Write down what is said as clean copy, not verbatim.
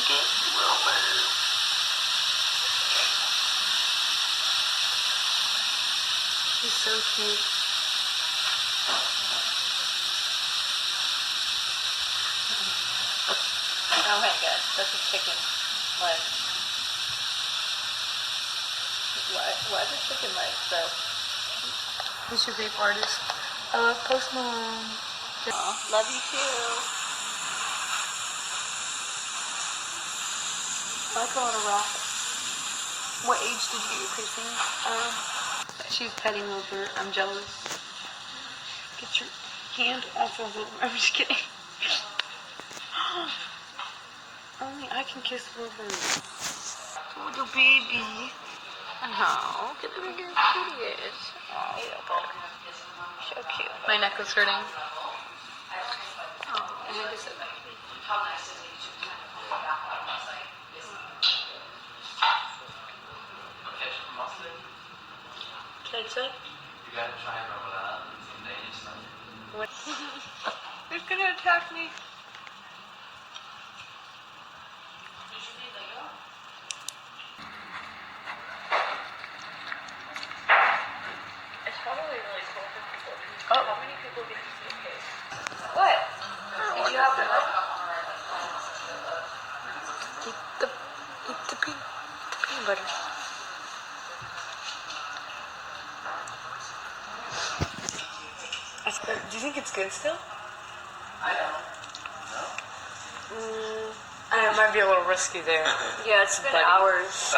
chicken. Wilbur. He's so cute. Oh my god, that's a chicken leg. Why is it chicken legs though? Who's your favorite artist? I love Post Malone. Aw, love you too. I like her on a rock. What age did you get your piercing? She's petting Wilbur. I'm jealous. Get your hand off of Wilbur. I'm just kidding. Only I can kiss Wilbur. Little baby. Oh, look at the big kitty is. Oh, Wilbur. So cute. My neck was hurting. Oh, and I just said that. Ketchup? You gotta try and roll it out and someday it's like What? Who's gonna attack me? It's probably really cool for people. Oh. How many people get to see a cake? What? Did you have the Eat the peanut butter. That's good. Do you think it's good still? I don't know. It might be a little risky there. Yeah, it's been Buddy. hours.